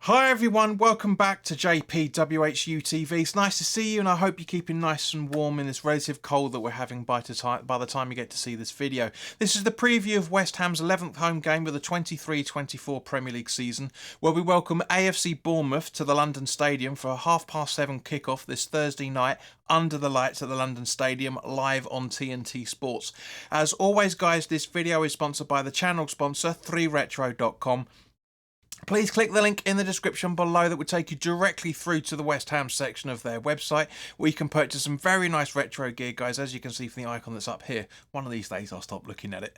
Hi everyone, welcome back to WHU TV. It's nice to see you and I hope you're keeping nice and warm in this relative cold that we're having by the time you get to see this video. This is the preview of West Ham's 11th home game of the 23-24 Premier League season, where we welcome AFC Bournemouth to the London Stadium for a 7:30 kickoff this Thursday night under the lights at the London Stadium, live on TNT Sports. As always guys, this video is sponsored by the channel sponsor 3retro.com. Please click the link in the description below that will take you directly through to the West Ham section of their website, where you can purchase some very nice retro gear, guys, as you can see from the icon that's up here. One of these days I'll stop looking at it.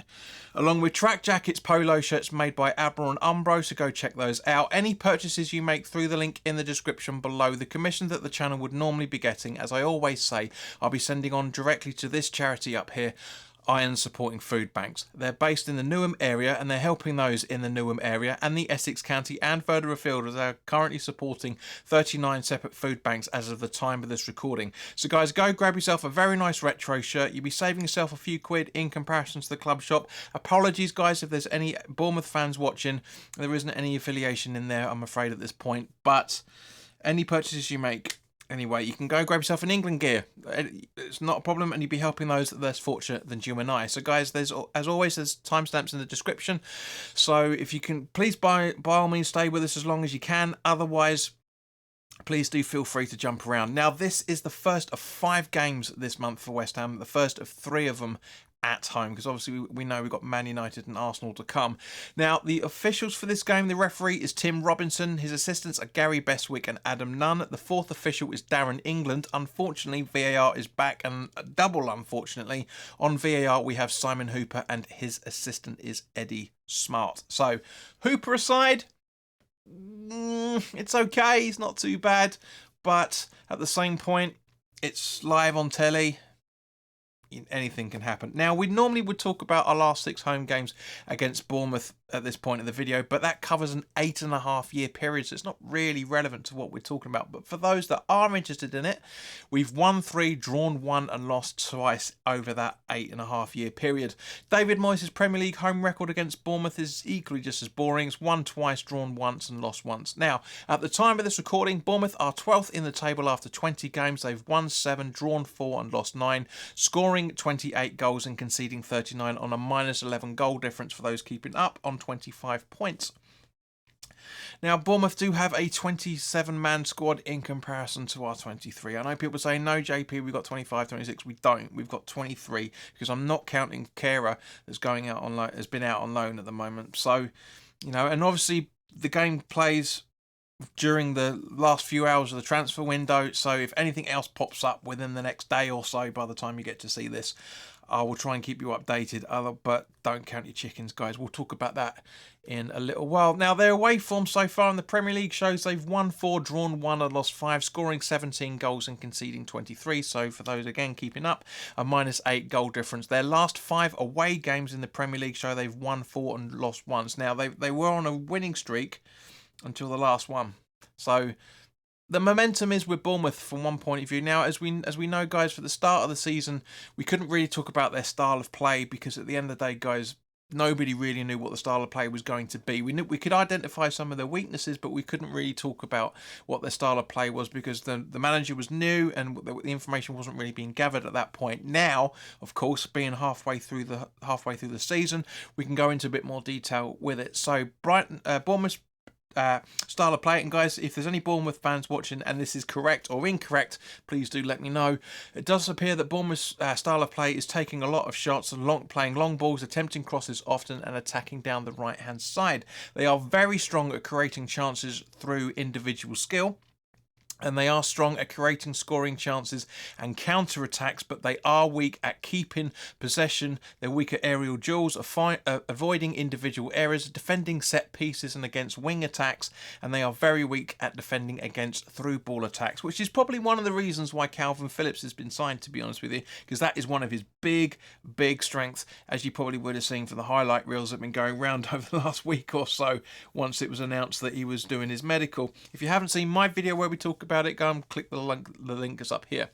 Along with track jackets, polo shirts made by Admiral and Umbro, so go check those out. Any purchases you make through the link in the description below, the commission that the channel would normally be getting, as I always say, I'll be sending on directly to this charity up here, Iron Supporting Food Banks. They're based in the Newham area and they're helping those in the Newham area and the Essex County and further afield, as they're currently supporting 39 separate food banks as of the time of this recording. So guys, go grab yourself a very nice retro shirt. You'll be saving yourself a few quid in comparison to the club shop. Apologies guys if there's any Bournemouth fans watching. There isn't any affiliation in there, I'm afraid, at this point, but any purchases you make, anyway, you can go grab yourself an England gear. It's not a problem, and you'll be helping those that are less fortunate than you and I. So guys, there's, as always, there's timestamps in the description. So if you can, please by all means stay with us as long as you can. Otherwise, please do feel free to jump around. Now, this is the first of 5 games this month for West Ham, the first of 3 of them at home, because obviously we know we've got Man United and Arsenal to come. Now, the officials for this game, the referee is Tim Robinson, his assistants are Gary Bestwick and Adam Nunn, the 4th official is Darren England. Unfortunately, VAR is back, and double unfortunately, on VAR we have Simon Hooper and his assistant is Eddie Smart. So, Hooper aside, it's okay, he's not too bad, but at the same point, it's live on telly. Anything can happen. Now, we normally would talk about our last 6 home games against Bournemouth at this point in the video, but that covers an 8.5-year period, so it's not really relevant to what we're talking about. But for those that are interested in it, we've won 3, drawn 1 and lost twice over that 8.5-year period. David Moyes' Premier League home record against Bournemouth is equally just as boring. It's won twice, drawn once and lost once. Now, at the time of this recording, Bournemouth are 12th in the table after 20 games. They've won 7, drawn 4 and lost 9, scoring 28 goals and conceding 39 on a -11 goal difference for those keeping up on 25 points. Now, Bournemouth do have a 27-man squad in comparison to our 23. I know people say, no, JP, we've got 25, 26. We don't. We've got 23 because I'm not counting Kera that's going out on loan, has been out on loan at the moment. So, you know, and obviously the game plays during the last few hours of the transfer window, so if anything else pops up within the next day or so by the time you get to see this, I will try and keep you updated, but don't count your chickens, guys. We'll talk about that in a little while. Now, their away form so far in the Premier League shows they've won 4, drawn 1 and lost 5, scoring 17 goals and conceding 23. So for those, again, keeping up, a -8 goal difference. Their last 5 away games in the Premier League show they've won 4 and lost once. Now, they were on a winning streak until the last one. So the momentum is with Bournemouth from one point of view. Now, as we know, guys, for the start of the season, we couldn't really talk about their style of play because at the end of the day, guys, nobody really knew what the style of play was going to be. We could identify some of their weaknesses, but we couldn't really talk about what their style of play was because the manager was new and the information wasn't really being gathered at that point. Now, of course, being halfway through the season, we can go into a bit more detail with it. So, Bournemouth's style of play, and guys, if there's any Bournemouth fans watching and this is correct or incorrect, please do let me know. It does appear that Bournemouth's style of play is taking a lot of shots and playing long balls, attempting crosses often and attacking down the right hand side. They are very strong at creating chances through individual skill, and they are strong at creating scoring chances and counter-attacks, but they are weak at keeping possession. They're weak at aerial duels, avoiding individual errors, defending set pieces and against wing attacks, and they are very weak at defending against through ball attacks, which is probably one of the reasons why Calvin Phillips has been signed, to be honest with you, because that is one of his big strengths, as you probably would have seen from the highlight reels that have been going around over the last week or so once it was announced that he was doing his medical. If you haven't seen my video where we talk about it, go and click the link is up here.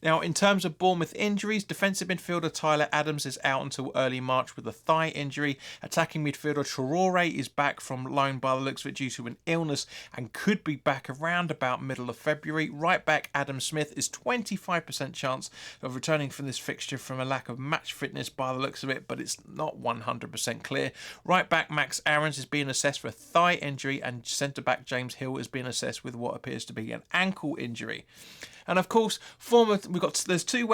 Now, in terms of Bournemouth injuries, defensive midfielder Tyler Adams is out until early March with a thigh injury. Attacking midfielder Traore is back from loan by the looks of it due to an illness and could be back around about middle of February. Right back Adam Smith is 25% chance of returning from this fixture from a lack of match fitness by the looks of it, but it's not 100% clear. Right back Max Aarons is being assessed for a thigh injury, and centre back James Hill is being assessed with what appears to be an ankle injury. And of course, there's two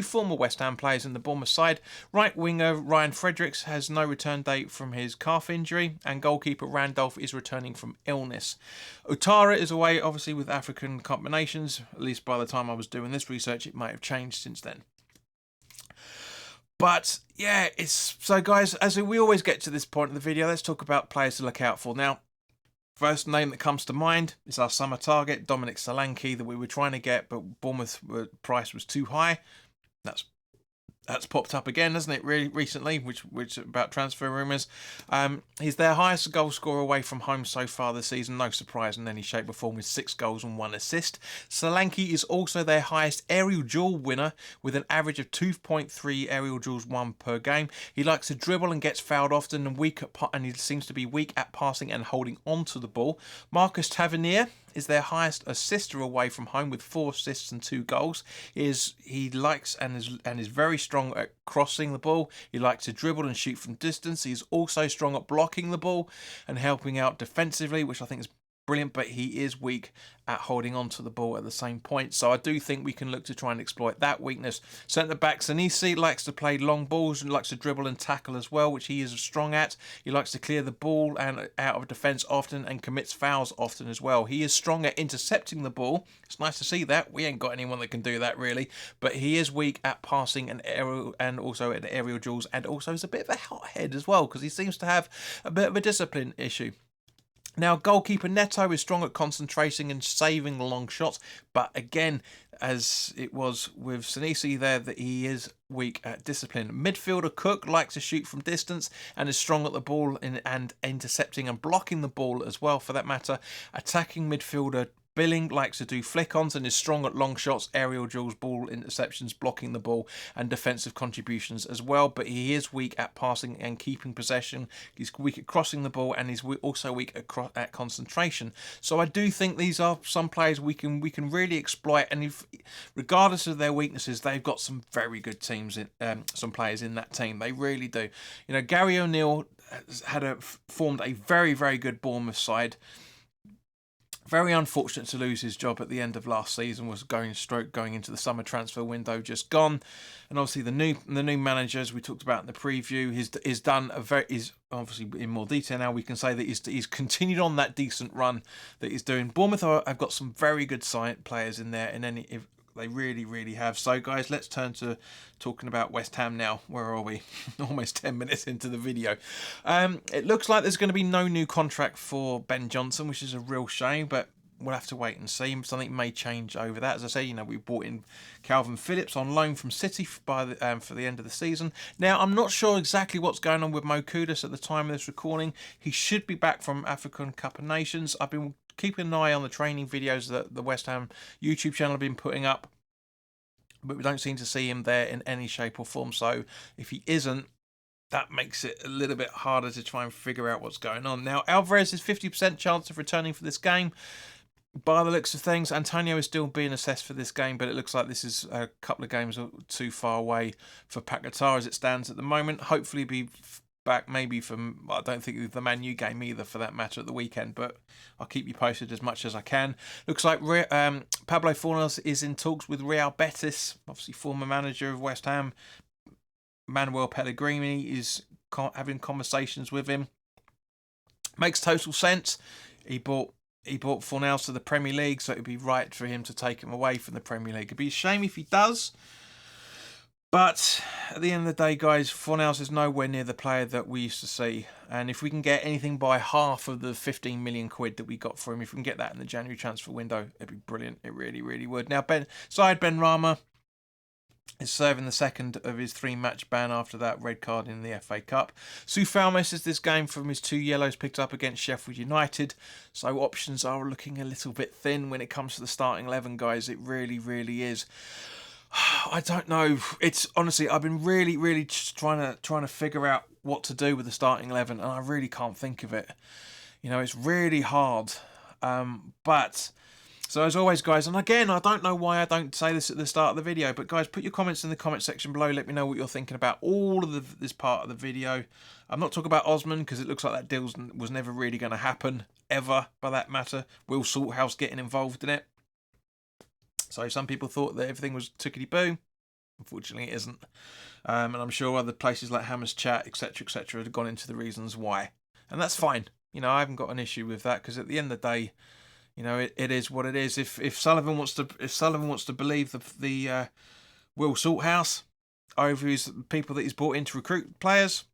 former West Ham players in the Bournemouth side. Right winger Ryan Fredericks has no return date from his calf injury, and goalkeeper Randolph is returning from illness. Utara is away, obviously, with African combinations. At least by the time I was doing this research, it might have changed since then. But yeah, so guys, as we always get to this point of the video, let's talk about players to look out for. Now, first name that comes to mind is our summer target, Dominic Solanke, that we were trying to get, but Bournemouth price was too high. That's popped up again, hasn't it, really recently, which about transfer rumours. He's their highest goal scorer away from home so far this season, no surprise in any shape or form, with 6 goals and 1 assist. Solanke is also their highest aerial duel winner, with an average of 2.3 aerial duels won per game. He likes to dribble and gets fouled often, and he seems to be weak at passing and holding on to the ball. Marcus Tavernier is their highest assister away from home with 4 assists and 2 goals. He likes and is very strong at crossing the ball. He likes to dribble and shoot from distance. He's also strong at blocking the ball and helping out defensively, which I think is brilliant, but he is weak at holding on to the ball at the same point. So I do think we can look to try and exploit that weakness. Centre back Senesi likes to play long balls and likes to dribble and tackle as well, which he is strong at. He likes to clear the ball and out of defence often and commits fouls often as well. He is strong at intercepting the ball. It's nice to see that. We ain't got anyone that can do that really, but he is weak at passing and also at aerial duels, and also is a bit of a hothead as well because he seems to have a bit of a discipline issue. Now, goalkeeper Neto is strong at concentrating and saving the long shots, but again, as it was with Senesi there, that he is weak at discipline. Midfielder Cook likes to shoot from distance and is strong at the ball and intercepting and blocking the ball as well, for that matter. Attacking midfielder Billing likes to do flick-ons and is strong at long shots, aerial duels, ball interceptions, blocking the ball, and defensive contributions as well. But he is weak at passing and keeping possession. He's weak at crossing the ball, and he's also weak at concentration. So I do think these are some players we can really exploit. And regardless of their weaknesses, they've got some very good teams, some players in that team. They really do. You know, Gary O'Neill formed a very, very good Bournemouth side. Very unfortunate to lose his job at the end of last season. Was going into the summer transfer window just gone, and obviously the new manager, as we talked about in the preview, is obviously in more detail now. We can say that he's continued on that decent run that he's doing. Bournemouth have got some very good players in there, they really, really have. So, guys, let's turn to talking about West Ham now. Where are we? Almost 10 minutes into the video. It looks like there's going to be no new contract for Ben Johnson, which is a real shame, but we'll have to wait and see. Something may change over that. As I say, we brought in Calvin Phillips on loan from City for the end of the season. Now, I'm not sure exactly what's going on with Mo Kudus at the time of this recording. He should be back from African Cup of Nations. I've been keeping an eye on the training videos that the West Ham YouTube channel have been putting up, but we don't seem to see him there in any shape or form. So if he isn't, that makes it a little bit harder to try and figure out what's going on. Now, Alvarez is 50% chance of returning for this game. By the looks of things, Antonio is still being assessed for this game, but it looks like this is a couple of games too far away for Paquetá as it stands at the moment. Hopefully be back maybe from, I don't think the Man U game either for that matter at the weekend, but I'll keep you posted as much as I can. Looks like Pablo Fornals is in talks with Real Betis, obviously former manager of West Ham. Manuel Pellegrini is having conversations with him. Makes total sense. He bought Fornals to the Premier League, so it would be right for him to take him away from the Premier League. It'd be a shame if he does. But at the end of the day, guys, Fornals is nowhere near the player that we used to see. And if we can get anything by half of the 15 million quid that we got for him, if we can get that in the January transfer window, it'd be brilliant. It really, really would. Now, Benrahma, is serving the second of his 3-match ban after that red card in the FA Cup. Soufal misses this game from his 2 yellows picked up against Sheffield United, so options are looking a little bit thin when it comes to the starting 11, guys. It really, really is. I don't know. It's honestly, I've been really just trying to figure out what to do with the starting 11, and I really can't think of it. You know, it's really hard. But so as always, guys, and again, I don't know why I don't say this at the start of the video, but guys, put your comments in the comment section below. Let me know what you're thinking about all of this part of the video. I'm not talking about Osman because it looks like that deal was never really going to happen, ever, by that matter. Will Salthouse getting involved in it. So some people thought that everything was tickety-boo. Unfortunately, it isn't. And I'm sure other places like Hammers Chat, etc., have gone into the reasons why. And that's fine. You know, I haven't got an issue with that because at the end of the day, you know, it is what it is. If Sullivan wants to believe the Will Salthouse over his people that he's brought in to recruit players,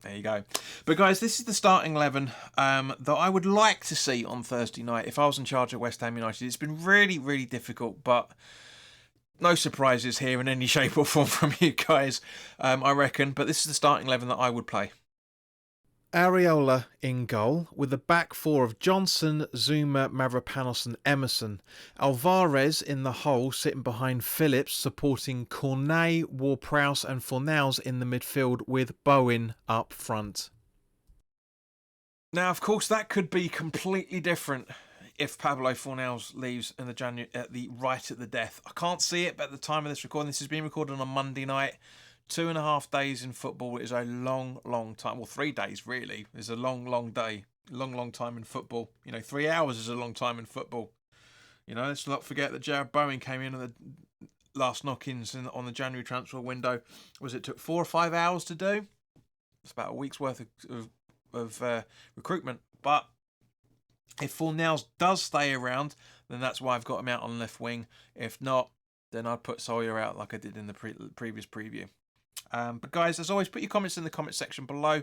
there you go. But guys, this is the starting 11 that I would like to see on Thursday night if I was in charge at West Ham United. It's been really difficult, but no surprises here in any shape or form from you guys, I reckon. But this is the starting 11 that I would play. Areola in goal, with the back four of Johnson, Zuma, Mavropanos and Emerson. Alvarez in the hole, sitting behind Phillips, supporting Cornet, Ward-Prowse and Fornals in the midfield, with Bowen up front. Now, of course, that could be completely different if Pablo Fornals leaves in the right at the death. I can't see it, but at the time of this recording, this is being recorded on a Monday night. 2.5 days in football is a long time. Well, 3 days really is a long day. Long time in football. You know, 3 hours is a long time in football. You know, let's not forget that Jared Bowen came in at the last knock-ins on the January transfer window. It took 4 or 5 hours to do? It's about a week's worth of recruitment. But if Fornals does stay around, then that's why I've got him out on left wing. If not, then I'd put Sawyer out like I did in the previous preview. But guys, as always, put your comments in the comment section below.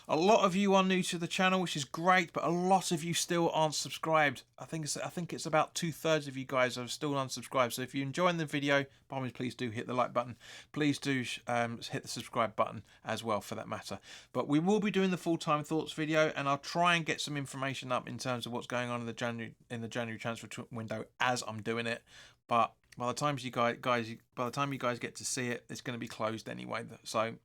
A lot of you are new to the channel, which is great, but a lot of you still aren't subscribed. I think it's about 2/3 of you guys are still unsubscribed. So if you're enjoying the video, by all means, please do hit the like button. Please do hit the subscribe button as well, for that matter. But we will be doing the full-time thoughts video, and I'll try and get some information up in terms of what's going on in the January transfer window as I'm doing it. But by the time you guys get to see it, it's going to be closed anyway. So,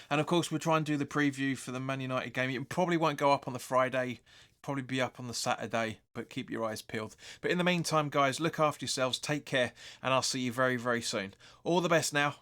and of course, we'll try and do the preview for the Man United game. It probably won't go up on the Friday, probably be up on the Saturday, but keep your eyes peeled. But in the meantime, guys, look after yourselves, take care, and I'll see you very soon. All the best now.